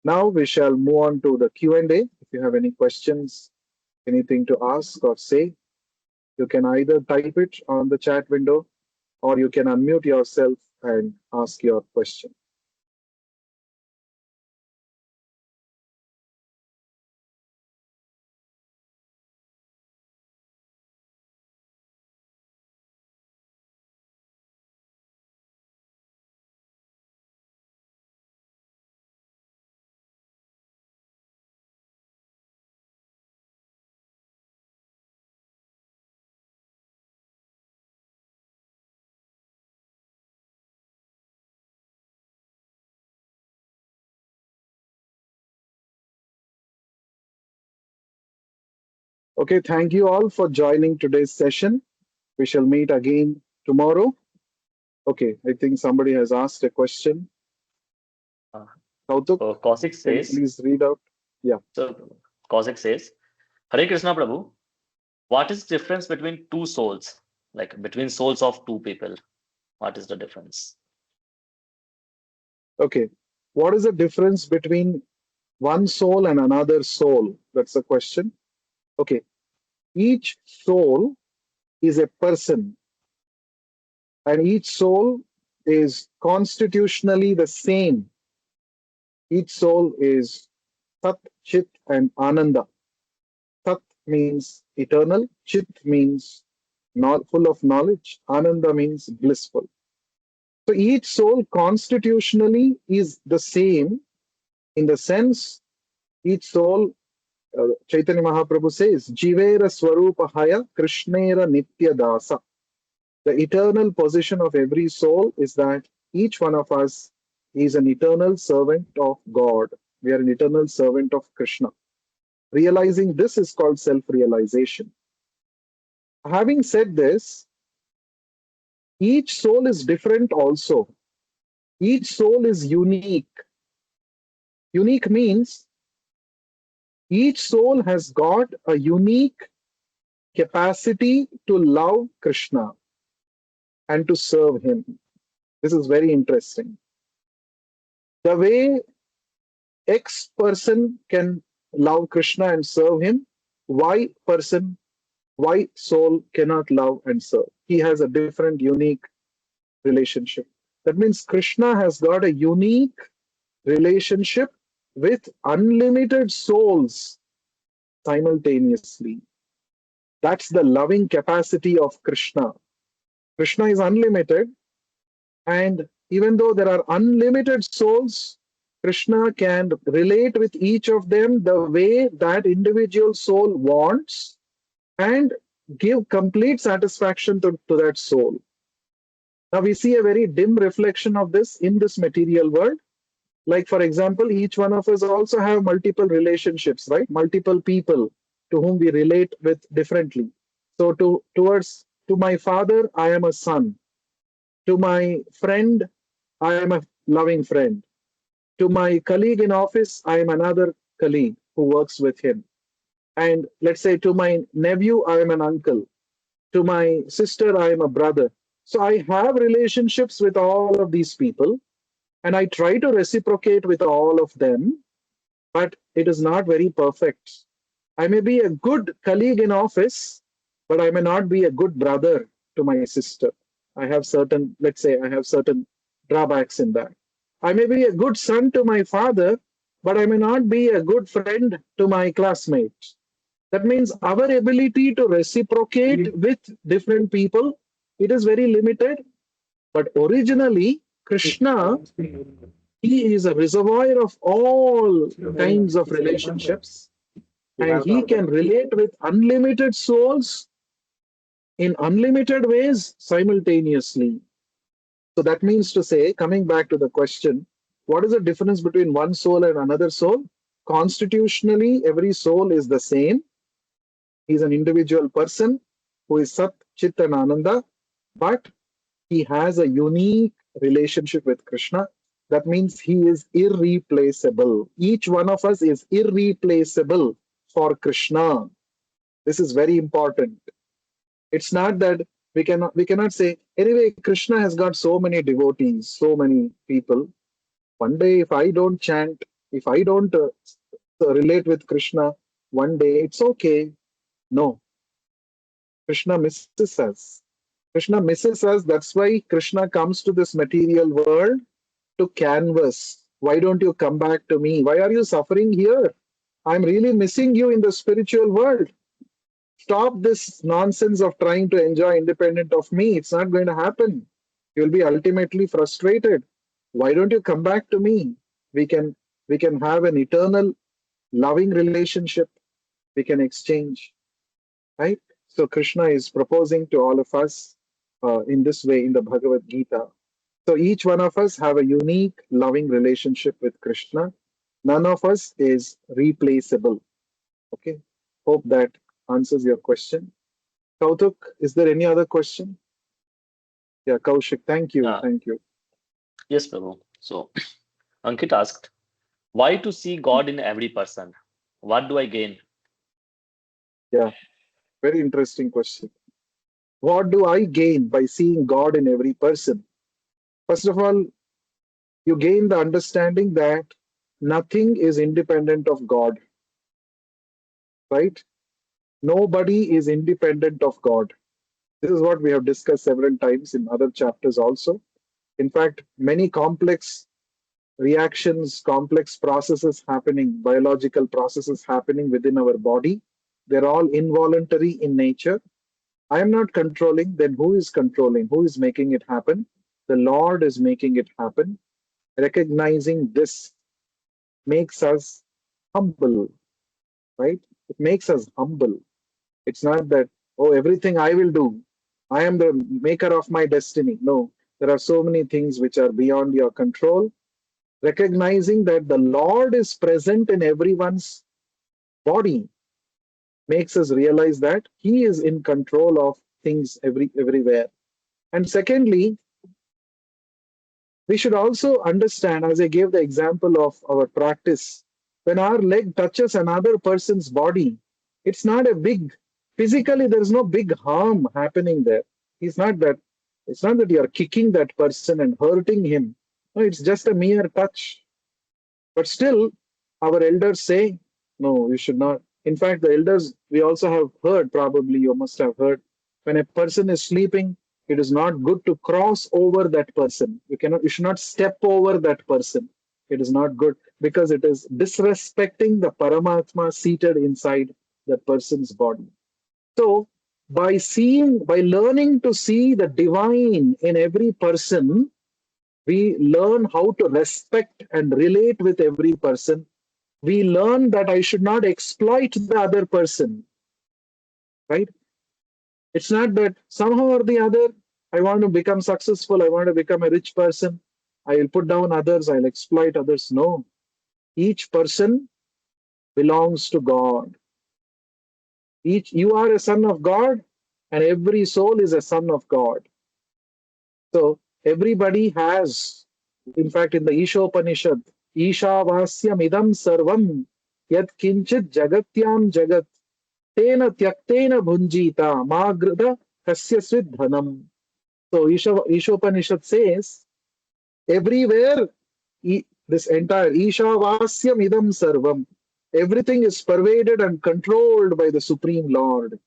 Now we shall move on to the Q&A. If you have any questions, anything to ask or say, you can either type it on the chat window or you can unmute yourself and ask your question. Okay, thank you all for joining today's session. We shall meet again tomorrow. Okay, I think somebody has asked a question. Uh, Kautuk, so Kaushik can you says, please read out? Yeah. so Kaushik says, Hare Krishna Prabhu, what is the difference between two souls? Like between souls of two people? What is the difference? Okay. What is the difference between one soul and another soul? That's the question. Okay. Each soul is a person, and each soul is constitutionally the same. Each soul is Sat, Chit, and Ananda. Sat means eternal, Chit means not full of knowledge, Ananda means blissful. So each soul constitutionally is the same in the sense each soul, Chaitanya Mahaprabhu says, Jivera Swarupahaya Krishnera Nitya Dasa. The eternal position of every soul is that each one of us is an eternal servant of God. We are an eternal servant of Krishna. Realizing this is called self-realization. Having said this, each soul is different also. Each soul is unique. Unique means each soul has got a unique capacity to love Krishna and to serve him. This is very interesting. The way X person can love Krishna and serve him, Y person, Y soul cannot love and serve. He has a different, unique relationship. That means Krishna has got a unique relationship with unlimited souls simultaneously. That's the loving capacity of Krishna. Krishna is unlimited, and even though there are unlimited souls, Krishna can relate with each of them the way that individual soul wants and give complete satisfaction to that soul. Now we see a very dim reflection of this in this material world. Like, for example, each one of us also have multiple relationships, right? Multiple people to whom we relate with differently. So to my father, I am a son. To my friend, I am a loving friend. To my colleague in office, I am another colleague who works with him. And let's say to my nephew, I am an uncle. To my sister, I am a brother. So I have relationships with all of these people, and I try to reciprocate with all of them, but it is not very perfect. I may be a good colleague in office, but I may not be a good brother to my sister. I have certain, let's say, I have certain drawbacks in that. I may be a good son to my father, but I may not be a good friend to my classmates. That means our ability to reciprocate with different people, it is very limited. But originally, Krishna, he is a reservoir of all kinds of relationships, and he can relate with unlimited souls in unlimited ways simultaneously. So that means to say, coming back to the question, what is the difference between one soul and another soul? Constitutionally, every soul is the same. He's an individual person who is Sat, Chit, and Ananda, but he has a unique relationship with Krishna. That means he is irreplaceable. Each one of us is irreplaceable for Krishna. This is very important. It's not that we cannot say, anyway, Krishna has got so many devotees, so many people. One day, if I don't chant, If I don't relate with Krishna one day, it's okay. No, Krishna misses us. Krishna misses us. That's why Krishna comes to this material world to canvas. Why don't you come back to me? Why are you suffering here? I'm really missing you in the spiritual world. Stop this nonsense of trying to enjoy independent of me. It's not going to happen. You'll be ultimately frustrated. Why don't you come back to me? We can we can have an eternal loving relationship. We can exchange, right? So Krishna is proposing to all of us in this way in the Bhagavad Gita. So each one of us have a unique loving relationship with Krishna. None of us is replaceable. Okay. Hope that answers your question. Kautuk, is there any other question? Yeah, Kaushik, thank you. Yeah, Thank you. yes, Prabhu. So Ankit asked, why to see God in every person? What do I gain? Yeah, very interesting question. What do I gain by seeing God in every person? First of all, you gain the understanding that nothing is independent of God, right? Nobody is independent of God. This is what we have discussed several times in other chapters also. In fact, many complex reactions, complex processes happening, biological processes happening within our body, they're all involuntary in nature. I am not controlling, then who is controlling? Who is making it happen? The Lord is making it happen. Recognizing this makes us humble, right? It makes us humble. It's not that, oh, everything I will do. I am the maker of my destiny. No, there are so many things which are beyond your control. Recognizing that the Lord is present in everyone's body makes us realize that He is in control of things everywhere. And secondly, we should also understand, as I gave the example of our practice, when our leg touches another person's body, it's not a big, physically, there's no big harm happening there. It's not that, it's not that you're kicking that person and hurting him. No, it's just a mere touch. But still, our elders say, no, you should not. In fact, the elders, we also have heard, probably you must have heard, when a person is sleeping, it is not good to cross over that person. You should not step over that person. It is not good because it is disrespecting the Paramatma seated inside that person's body. So, by learning to see the divine in every person, we learn how to respect and relate with every person. We learn that I should not exploit the other person, right? It's not that somehow or the other, I want to become successful, I want to become a rich person, I will put down others, I'll exploit others. No. Each person belongs to God. Each you are a son of God, and every soul is a son of God. So everybody has, in fact, in the Ishopanishad, Ishavasyam idam sarvam yat kinchit jagatyam jagat tena tyaktena bhunjita magrida kasyasvid dhanam. So Ishopanishad says, everywhere, this entire Ishavasyam idam sarvam, everything is pervaded and controlled by the Supreme Lord.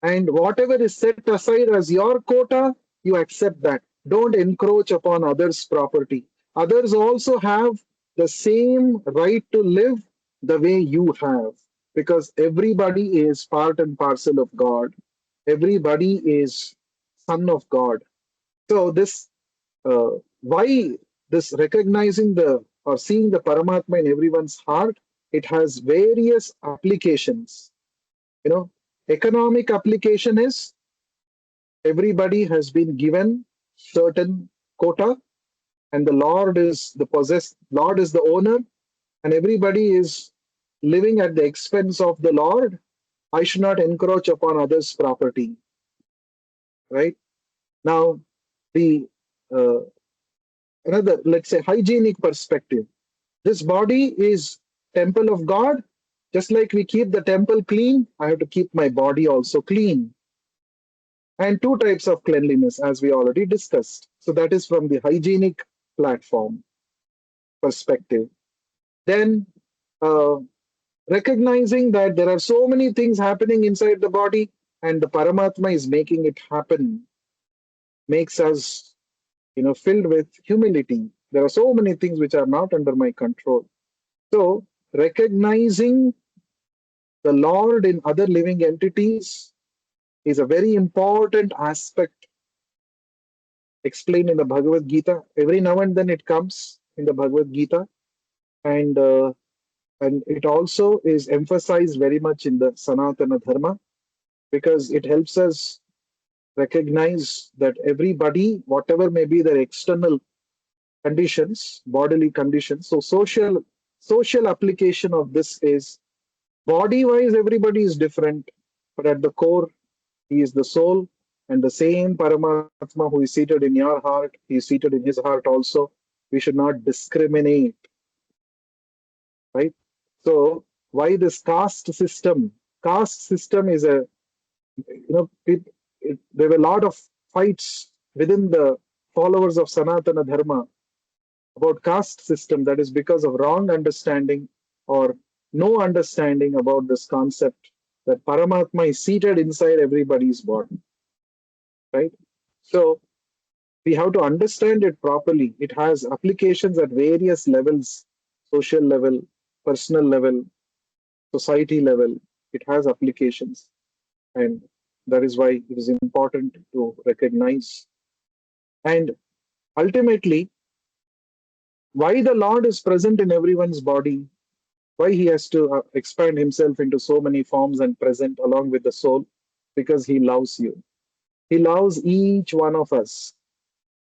And whatever is set aside as your quota, you accept that. Don't encroach upon others' property. Others also have the same right to live the way you have, because everybody is part and parcel of God. Everybody is son of God. So this why this recognizing the or seeing the Paramatma in everyone's heart, it has various applications. You know, economic application is everybody has been given certain quota, and the Lord is the owner, and everybody is living at the expense of the Lord. I should not encroach upon others' property, right? Now, the uh, another, let's say, hygienic perspective. This body is temple of God. Just like we keep the temple clean, I have to keep my body also clean. And two types of cleanliness, as we already discussed. So that is from the hygienic platform perspective. Then uh, recognizing that there are so many things happening inside the body and the Paramatma is making it happen makes us, filled with humility. There are so many things which are not under my control. So recognizing the Lord in other living entities is a very important aspect explained in the Bhagavad Gita. Every now and then it comes in the Bhagavad Gita, and it also is emphasized very much in the Sanatana Dharma because it helps us recognize that everybody, whatever may be their external conditions, bodily conditions. So social application of this is body-wise, everybody is different, but at the core, he is the soul, and the same Paramatma who is seated in your heart, he is seated in his heart also. We should not discriminate, right? So why this caste system? Caste system is a, there were a lot of fights within the followers of Sanatana Dharma about caste system. That is because of wrong understanding or no understanding about this concept that Paramatma is seated inside everybody's body, right? So we have to understand it properly. It has applications at various levels: social level, personal level, society level. It has applications, and that is why it is important to recognize. And ultimately, why the Lord is present in everyone's body, why he has to expand himself into so many forms and present along with the soul, because he loves you. He loves each one of us.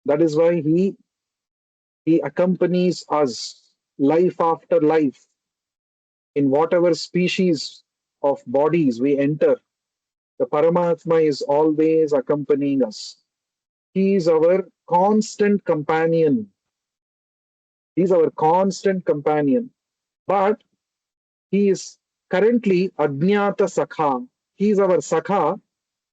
That is why he accompanies us life after life in whatever species of bodies we enter. The Paramatma is always accompanying us. He is our constant companion. He is our constant companion. But he is currently Ajnata Sakha. He is our Sakha.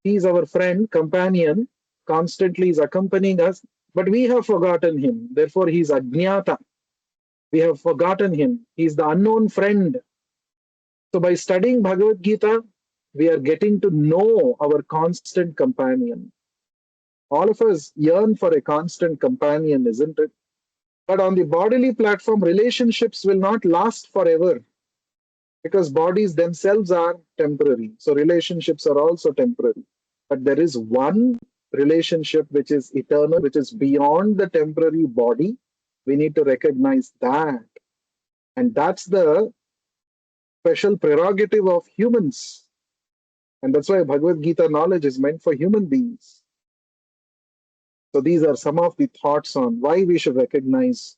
He is our friend, companion, constantly is accompanying us. But we have forgotten him. Therefore, he is Ajnata. We have forgotten him. He is the unknown friend. So by studying Bhagavad Gita, we are getting to know our constant companion. All of us yearn for a constant companion, isn't it? But on the bodily platform, relationships will not last forever because bodies themselves are temporary. So relationships are also temporary. But there is one relationship which is eternal, which is beyond the temporary body. We need to recognize that. And that's the special prerogative of humans. And that's why Bhagavad Gita knowledge is meant for human beings. So these are some of the thoughts on why we should recognize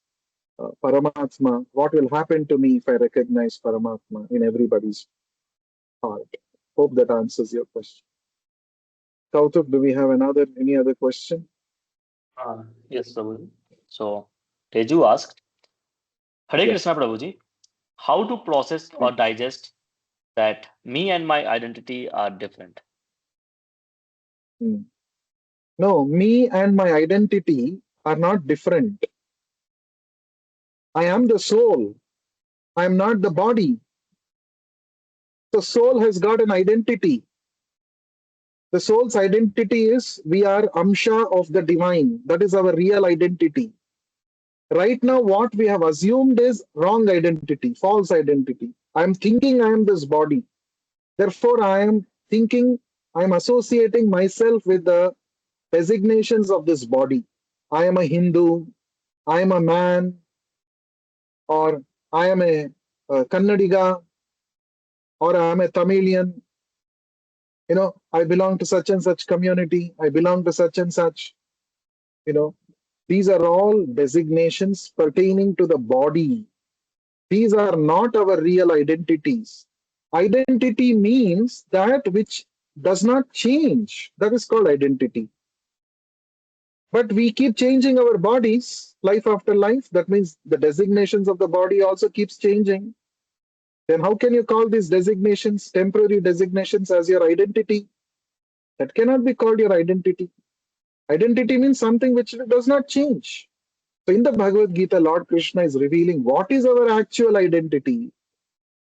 Paramatma. What will happen to me if I recognize Paramatma in everybody's heart? Hope that answers your question. Kautuk, do we have any other question? Yes, Prabhuji. So, Teju asked, Hare Yeah. Krishna Prabhuji, how to process or digest that me and my identity are different? Hmm. No, me and my identity are not different. I am the soul. I am not the body. The soul has got an identity. The soul's identity is we are Amsha of the divine. That is our real identity. Right now, what we have assumed is wrong identity, false identity. I am thinking I am this body. Therefore, I am thinking, I am associating myself with the designations of this body. I am a Hindu, I am a man, or I am a Kannadiga, or I am a Tamilian. I belong to such and such community. I belong to such and such. You know, these are all designations pertaining to the body. These are not our real identities. Identity means that which does not change. That is called identity. But we keep changing our bodies life after life. That means the designations of the body also keeps changing. Then how can you call these designations, temporary designations, as your identity? That cannot be called your identity. Identity means something which does not change. So in the Bhagavad Gita, Lord Krishna is revealing what is our actual identity.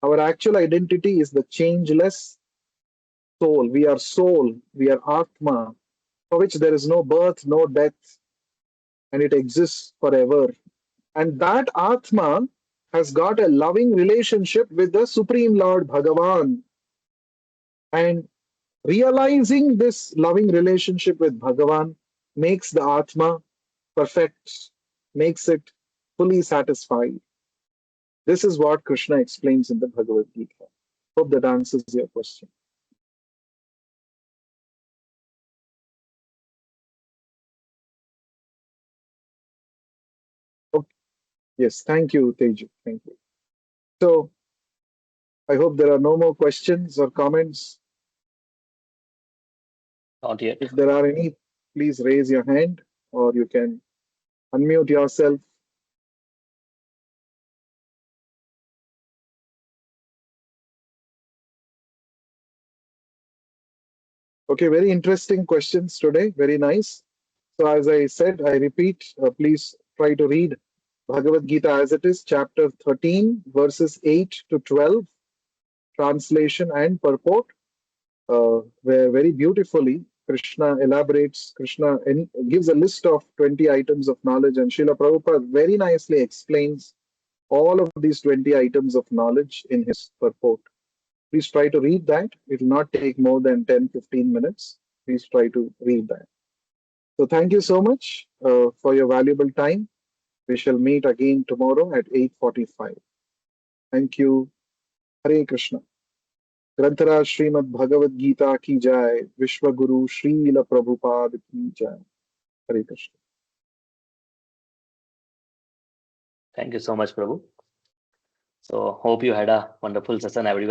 Our actual identity is the changeless soul. We are soul, we are Atma, for which there is no birth, no death, and it exists forever. And that Atma has got a loving relationship with the Supreme Lord Bhagavan. And realizing this loving relationship with Bhagavan makes the Atma perfect, makes it fully satisfied. This is what Krishna explains in the Bhagavad Gita. Hope that answers your question. Okay. Yes, thank you, Teju. Thank you. So I hope there are no more questions or comments. Not yet. If there are any, please raise your hand or you can unmute yourself. Okay, very interesting questions today. Very nice. So, as I said, I repeat, please try to read Bhagavad Gita as it is, chapter 13, verses 8 to 12, translation and purport, where very beautifully Krishna elaborates, gives a list of 20 items of knowledge, and Srila Prabhupada very nicely explains all of these 20 items of knowledge in his purport. Please try to read that. It will not take more than 10-15 minutes. Please try to read that. So thank you so much for your valuable time. We shall meet again tomorrow at 8:45. Thank you. Hare Krishna. ग्रंथराज Shrimad Bhagavad Gita की जय, विश्व गुरु श्रील प्रभुपाद की जय. हरे Krishna. Thank you so much, Prabhu. So hope you had a wonderful session, everyone.